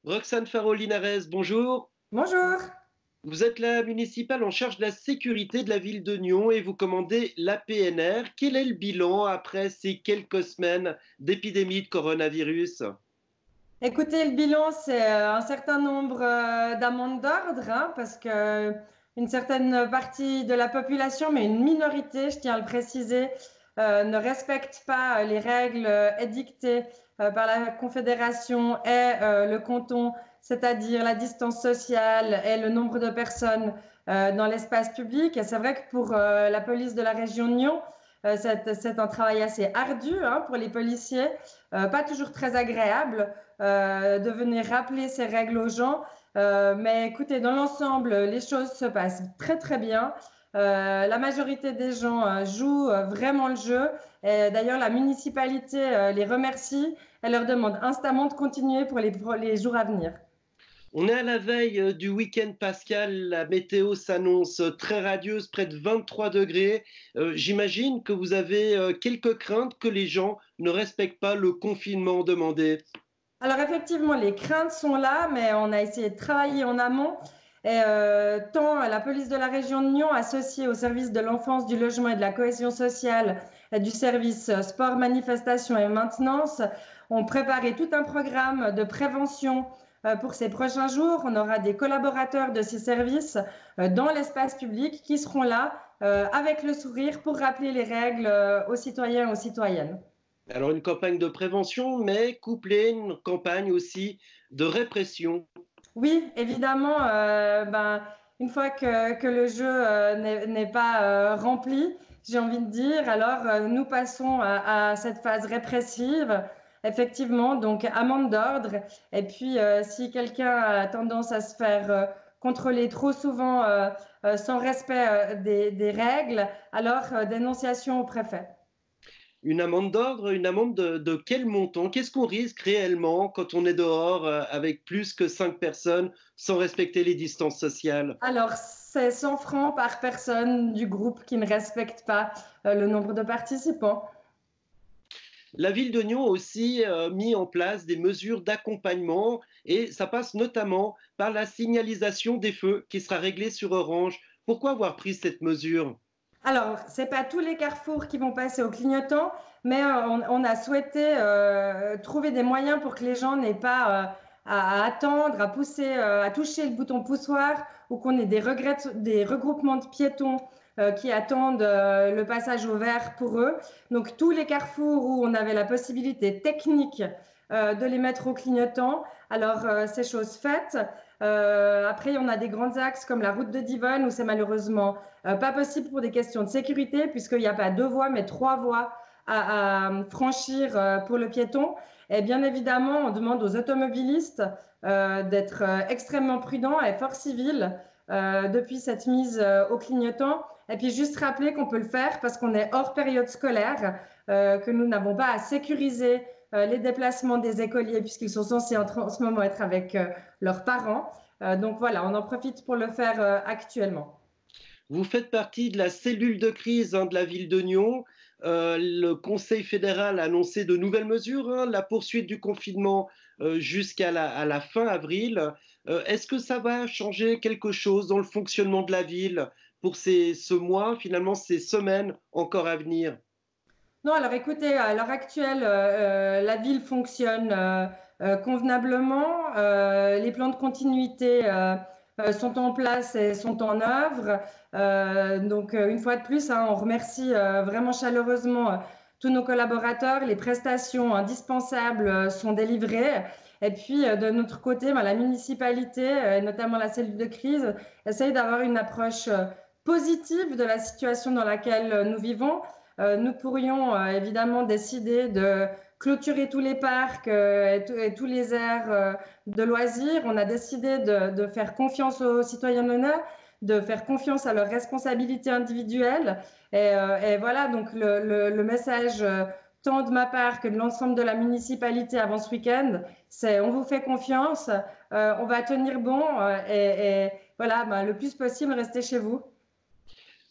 Roxane Farol-Linares, bonjour. Bonjour. Vous êtes la municipale en charge de la sécurité de la ville de Nyon et vous commandez la PNR. Quel est le bilan après ces quelques semaines d'épidémie de coronavirus? Écoutez, le bilan, c'est un certain nombre d'amendes d'ordre, hein, parce que une certaine partie de la population, mais une minorité, je tiens à le préciser, ne respecte pas les règles édictées par la Confédération et le canton, c'est-à-dire la distance sociale et le nombre de personnes dans l'espace public. Et c'est vrai que pour la police de la région de Nyon, c'est un travail assez ardu, hein, pour les policiers, pas toujours très agréable de venir rappeler ces règles aux gens. Mais écoutez, dans l'ensemble, les choses se passent très très bien. La majorité des gens jouent vraiment le jeu. Et d'ailleurs, la municipalité les remercie. Elle leur demande instamment de continuer pour les jours à venir. On est à la veille du week-end pascal, la météo s'annonce très radieuse, près de 23 degrés. J'imagine que vous avez quelques craintes que les gens ne respectent pas le confinement demandé. Alors effectivement, les craintes sont là, mais on a essayé de travailler en amont. Et tant la police de la région de Nyon, associée au service de l'enfance, du logement et de la cohésion sociale, et du service sport, manifestation et maintenance, ont préparé tout un programme de prévention pour ces prochains jours. On aura des collaborateurs de ces services dans l'espace public qui seront là avec le sourire pour rappeler les règles aux citoyens et aux citoyennes. Alors une campagne de prévention, mais couplée à une campagne aussi de répression. Oui, évidemment, une fois que le jeu n'est pas rempli, j'ai envie de dire, alors nous passons à cette phase répressive, effectivement, donc amende d'ordre. Et puis, si quelqu'un a tendance à se faire contrôler trop souvent sans respect des règles, alors dénonciation au préfet. Une amende d'ordre, une amende de quel montant? Qu'est-ce qu'on risque réellement quand on est dehors avec plus que 5 personnes sans respecter les distances sociales? Alors, c'est 100 francs par personne du groupe qui ne respecte pas le nombre de participants. La ville de Nyon a aussi mis en place des mesures d'accompagnement et ça passe notamment par la signalisation des feux qui sera réglée sur Orange. Pourquoi avoir pris cette mesure? Alors, c'est pas tous les carrefours qui vont passer au clignotant, mais on a souhaité trouver des moyens pour que les gens n'aient pas à attendre, à pousser, à toucher le bouton poussoir, ou qu'on ait des regroupements de piétons qui attendent le passage au vert pour eux. Donc, tous les carrefours où on avait la possibilité technique de les mettre au clignotant, alors c'est chose faite. Après, on a des grands axes comme la route de Divonne où c'est malheureusement pas possible pour des questions de sécurité puisqu'il n'y a pas deux voies mais trois voies à franchir pour le piéton. Et bien évidemment, on demande aux automobilistes d'être extrêmement prudents et fort civils depuis cette mise au clignotant. Et puis juste rappeler qu'on peut le faire parce qu'on est hors période scolaire, que nous n'avons pas à sécuriser les déplacements des écoliers puisqu'ils sont censés en ce moment être avec leurs parents. Donc voilà, on en profite pour le faire actuellement. Vous faites partie de la cellule de crise de la ville de Nyon. Le Conseil fédéral a annoncé de nouvelles mesures, la poursuite du confinement jusqu'à à la fin avril. Est-ce que ça va changer quelque chose dans le fonctionnement de la ville pour ce mois, finalement ces semaines encore à venir? Non, alors écoutez, à l'heure actuelle, la ville fonctionne convenablement. Les plans de continuité sont en place et sont en œuvre. Donc, une fois de plus, hein, on remercie vraiment chaleureusement tous nos collaborateurs. Les prestations indispensables sont délivrées. Et puis, de notre côté, la municipalité, et notamment la cellule de crise, essaye d'avoir une approche positive de la situation dans laquelle nous vivons. Nous pourrions évidemment décider de clôturer tous les parcs et tous les aires de loisirs. On a décidé de faire confiance aux citoyens d'honneur, de faire confiance à leurs responsabilités individuelles. Et voilà, donc le message tant de ma part que de l'ensemble de la municipalité avant ce week-end, c'est on vous fait confiance, on va tenir bon et voilà, le plus possible, restez chez vous.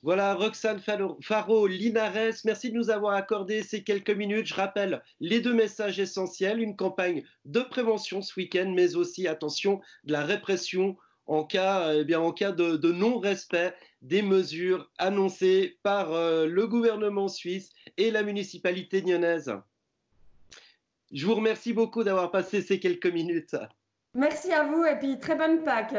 Voilà, Roxane Faro-Linares, merci de nous avoir accordé ces quelques minutes. Je rappelle les deux messages essentiels, une campagne de prévention ce week-end, mais aussi, attention, de la répression en cas, en cas de non-respect des mesures annoncées par le gouvernement suisse et la municipalité lyonnaise. Je vous remercie beaucoup d'avoir passé ces quelques minutes. Merci à vous et puis très bonne Pâques.